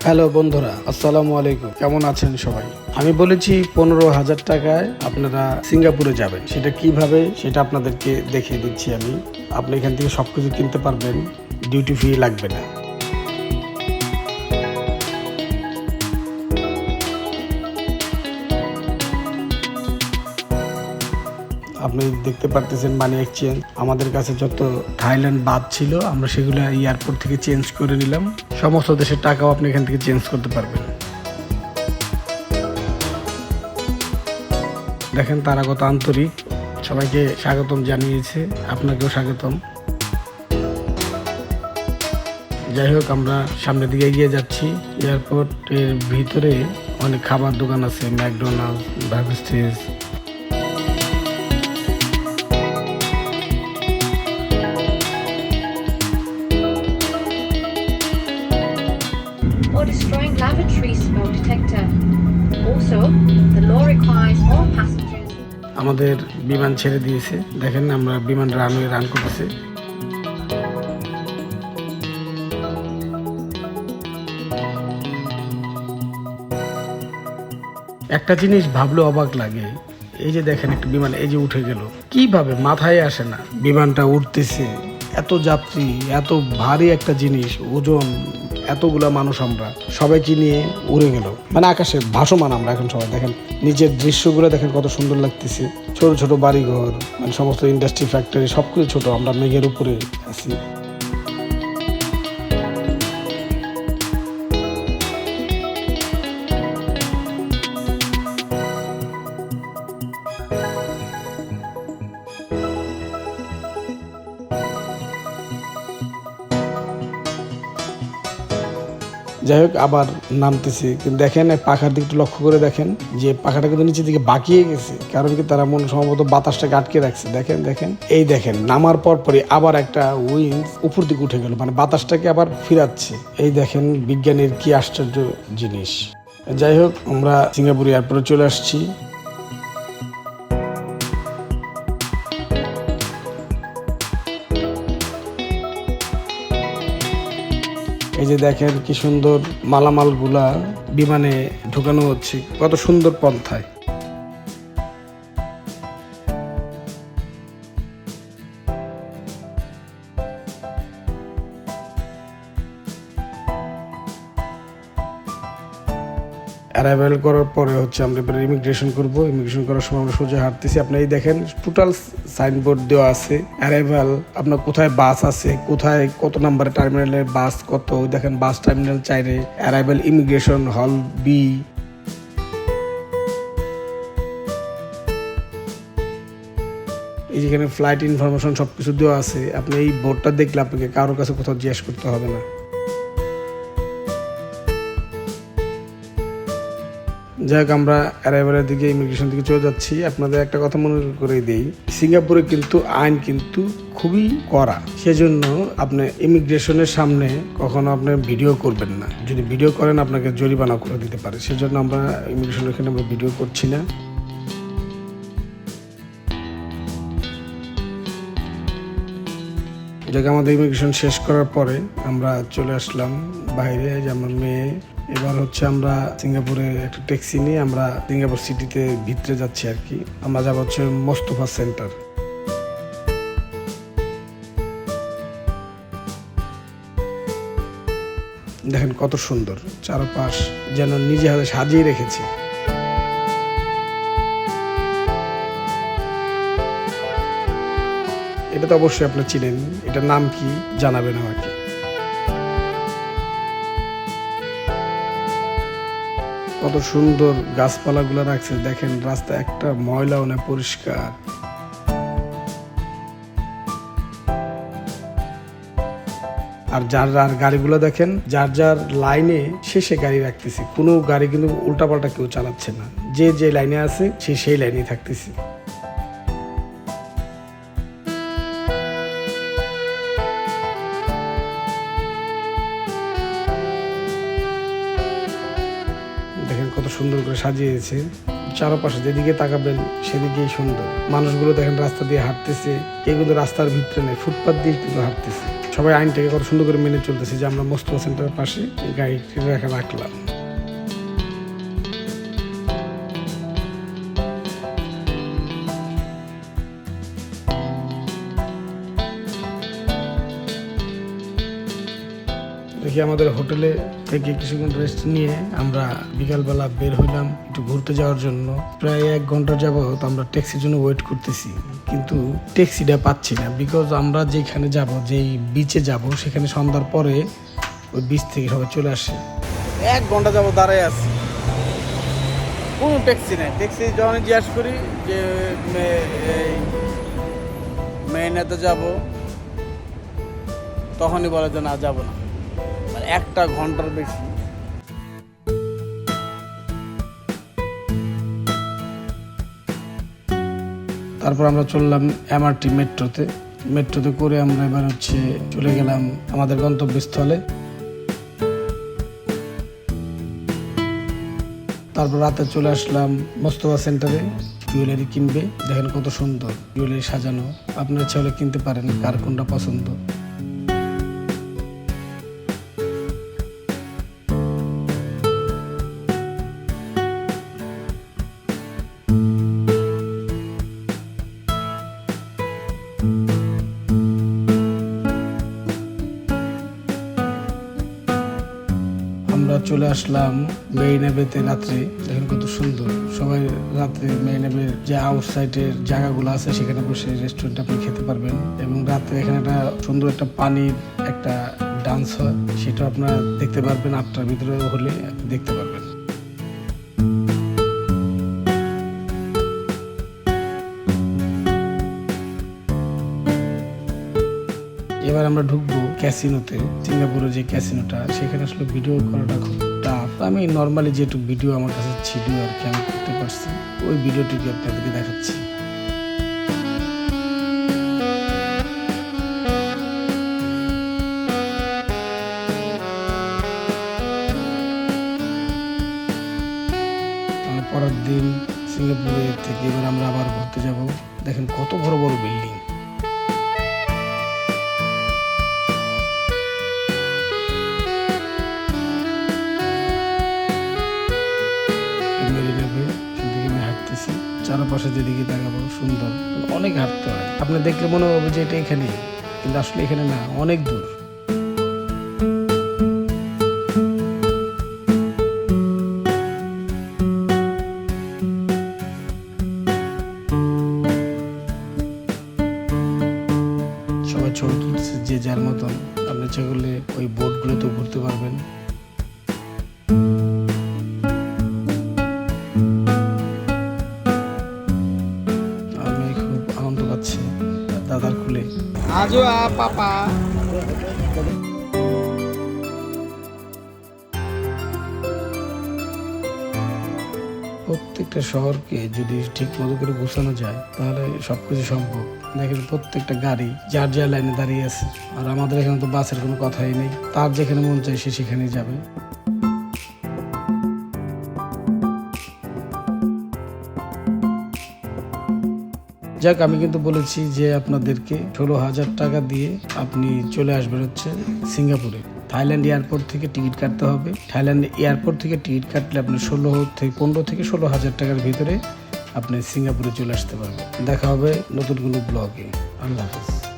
Hello বন্ধুরা, আসসালামু আলাইকুম। কেমন আছেন সবাই? আমি বলেছি 15,000 টাকায় আপনারা সিঙ্গাপুরে যাবেন। সেটা কিভাবে সেটা আপনাদেরকে দেখিয়ে দিচ্ছি আমি। আপনি এখান থেকে সব কিছু কিনতে পারবেন, ডিউটি ফ্রি লাগবে না। আপনি দেখতে পারতেছেন মানি এক্সচেঞ্জ। আমাদের কাছে যত থাইল্যান্ড বাদ ছিল আমরা সেগুলো এয়ারপোর্ট থেকে চেঞ্জ করে নিলাম। সমস্ত দেশের টাকাও আপনি এখান থেকে চেঞ্জ করতে পারবেন। দেখেন তারা কত আন্তরিক, সবাইকে স্বাগতম জানিয়েছে। আপনাকেও স্বাগতম। যাই হোক, আমরা সামনের দিকে এগিয়ে যাচ্ছি। এয়ারপোর্টের ভিতরে অনেক খাবার দোকান আছে, McDonald's, burger. or destroying lavatory smoke detector. Also, the law requires all passengers. আমাদের বিমান ছেড়ে দিয়েছে। দেখেন আমরা বিমান রানওয়ে রান করতেছে। একটা জিনিস ভাবলে অবাক লাগে, এই যে দেখেন একটা বিমান এই যে উঠে গেল, কিভাবে মাথায় আসে না বিমানটা উঠতেছে। এত যাত্রী, এত ভারী একটা জিনিস, ওজন, এতগুলা মানুষ, আমরা সবাইকে নিয়ে উড়ে গেল, মানে আকাশে ভাসমান। আমরা এখন সবাই দেখেন নিচের দৃশ্যগুলো দেখেন কত সুন্দর লাগতেছে। ছোট ছোট বাড়িঘর, মানে সমস্ত ইন্ডাস্ট্রি, ফ্যাক্টরি সবকিছু ছোট। আমরা মেঘের উপরে আছি। যাই হোক, আবার নামতেছি। কিন্তু দেখেন পাখার দিকটা লক্ষ্য করে দেখেন যে পাখাটা কিন্তু নিচের দিকে বাঁকিয়ে গেছে। কারণ কি, তারা মনে সম্ভবত বাতাসটাকে আটকে রাখছে। দেখেন দেখেন এই দেখেন নামার পরই আবার একটা উইন্ড উপর দিকে উঠে গেল, মানে বাতাসটাকে আবার ফিরাচ্ছে। এই দেখেন বিজ্ঞানের কি আশ্চর্য জিনিস। যাই হোক, আমরা সিঙ্গাপুর এয়ারপোর্টে চলে আসছি। এই যে দেখেন কি সুন্দর মালামালগুলা বিমানে ঢুকানো হচ্ছে, কত সুন্দর পন্থায়। অ্যারাইভেল করার পরে হচ্ছে আমরা এবার ইমিগ্রেশন করব। ইমিগ্রেশন করার সময় আমরা সোজা হাঁটতেছি। আপনার এই দেখেন টোটাল সাইনবোর্ড দেওয়া আছে। অ্যারাইভেল, আপনার কোথায় বাস আছে, কোথায় কত নাম্বারের টার্মিনালের বাস কত। ওই দেখেন বাস টার্মিনাল 4-এ, অ্যারাইভেল ইমিগ্রেশন হল বি। এই যেখানে ফ্লাইট ইনফরমেশন সবকিছু দেওয়া আছে। আপনি এই বোর্ডটা দেখলে আপনাকে কারোর কাছে কোথাও জিজ্ঞেস করতে হবে না। যাই হোক, আমরা অ্যারাইভালের দিকে, ইমিগ্রেশন দিকে চলে যাচ্ছি। আপনাদের একটা কথা মনে করে দিই, সিঙ্গাপুরে কিন্তু আইন কিন্তু খুবই কড়া। সেজন্য আপনি ইমিগ্রেশনের সামনে কখনো আপনি ভিডিও করবেন না। যদি ভিডিও করেন আপনাকে জরিমানা করে দিতে পারে। সেজন্য আমরা ইমিগ্রেশনের এখানে আমরা ভিডিও করছি না। যাকে আমাদের ইমিগ্রেশন শেষ করার পরে আমরা চলে আসলাম বাইরে। যে আমার মেয়ে, এবার হচ্ছে আমরা সিঙ্গাপুরে একটা ট্যাক্সি নিয়ে আমরা সিঙ্গাপুর সিটিতে ভিতরে যাচ্ছি আর কি। আমরা যাবো হচ্ছে মোস্তফা সেন্টার। দেখেন কত সুন্দর চারপাশ, যেন নিজে হাতে সাজিয়ে রেখেছে। এটা তো অবশ্যই আপনি চিনেন, এটার নাম কি জানাবেন আমাকে। কত সুন্দর গাছপালাগুলো রাখছে। দেখেন রাস্তা একটা ময়লাও না, পরিষ্কার। আর যার যার গাড়িগুলো দেখেন, যার যার লাইনে শেষে গাড়ি রাখতেছে। কোনো গাড়ি কিন্তু উল্টাপাল্টা কেউ চালাচ্ছে না। যে যে লাইনে আছে সে সেই লাইনে থাকতেছে। দেখেন কত সুন্দর করে সাজিয়েছে। চারপাশে যেদিকে তাকাবেন সেদিকেই সুন্দর। মানুষগুলো দেখেন রাস্তা দিয়ে হাঁটতেছে। কেউ কিন্তু রাস্তার ভিতরে নেই, ফুটপাত দিয়ে কিন্তু হাঁটতেছে। সবাই আইনটাকে কত সুন্দর করে মেনে চলতেছে যে আমরা মোস্তফা সেন্টারের পাশে গাড়িটি রাখলাম। দেখি আমাদের হোটেলে থেকে কিছুক্ষণ রেস্ট নিয়ে আমরা বিকালবেলা বের হইলাম একটু ঘুরতে যাওয়ার জন্য। প্রায় 1 ঘন্টা যাবত আমরা ট্যাক্সির জন্য ওয়েট করতেছি, কিন্তু ট্যাক্সিটা পাচ্ছি না। বিকজ আমরা যেখানে যাব, যেই বিচে যাব, সেখানে সন্ধ্যার পরে ওই বিচ থেকে সবাই চলে আসে। 1 ঘন্টা যাবত দাঁড়ায় আছি, কোনো ট্যাক্সি নেই। ট্যাক্সি যখন জিজ্ঞেস করি যে মেইনাতে যাব, তখনই বলে যে না, যাবো না। 1 ঘন্টার বেশি। তারপর আমরা চললাম MRT মেট্রোতে করে আমরা এবার চলে গেলাম আমাদের গন্তব্যস্থলে। তারপর রাতে চলে আসলাম মোস্তফা সেন্টারে জুয়েলারি কিনবে। দেখেন কত সুন্দর জুয়েলারি সাজানো, আপনারা চাইলে কিনতে পারেন, কার কোনটা পছন্দ। আমরা চলে আসলাম মেরিনা-বেতে রাত্রে। দেখেন কত সুন্দর, সবাই রাত্রে মেরিনা-বের যে আউটসাইডের জায়গাগুলো আছে সেখানে বসে রেস্টুরেন্টে আপনি খেতে পারবেন। এবং রাত্রে এখানে একটা সুন্দর একটা পানির একটা ডান্স হয়, সেটা আপনারা দেখতে পারবেন। 8টার ভিতরে হলে দেখতে পারবেন। এবার আমরা ঢুকবো ক্যাসিনোতে। সিঙ্গাপুরের যে ক্যাসিনোটা, সেখানে আসলে ভিডিও করাটা খুব টাফ। আমি নর্মালি যেটুকু ভিডিও আমার কাছে ছিল আর কি, আমি করতে পারছি, ওই ভিডিওটিকে আপনাদেরকে দেখাচ্ছি। পরের দিন সিঙ্গাপুরে থেকে এবার আমরা আবার ঘুরতে যাব। দেখেন কত বড় বড় বিল্ডিং। হাঁটতেছি, চারপাশে যেদিকে তাকাবো সুন্দর, অনেক হাঁটতে হয়। আপনি দেখলে মনে হবে যে এটা এখানে, কিন্তু আসলে এখানে না, অনেক দূর। সবাই ছবি তুলছে যে যার মতন। আপনি ইচ্ছা করলে ওই বোটগুলোতে ঘুরতে পারবেন। দাদার খুলে আজও পাপা। প্রত্যেকটা শহরকে যদি ঠিক মতো করে গোছানো যায় তাহলে সবকিছু সম্ভব। দেখেন প্রত্যেকটা গাড়ি যার যার লাইনে দাঁড়িয়ে আছে, আর আমাদের এখানে তো বাসের কোনো কথাই নেই। তার যেখানে মন চায় সে সেখানেই যাবে। যাক, আমি কিন্তু বলেছি যে আপনাদেরকে 16,000 টাকা দিয়ে আপনি চলে আসবেন সিঙ্গাপুরে। থাইল্যান্ড এয়ারপোর্ট থেকে টিকিট কাটতে হবে। থাইল্যান্ড এয়ারপোর্ট থেকে টিকিট কাটলে আপনি 15 থেকে 16,000 টাকার ভিতরে আপনি সিঙ্গাপুরে চলে আসতে পারবেন। দেখা হবে নতুন কোনো ব্লগে। আল্লাহ হাফেজ।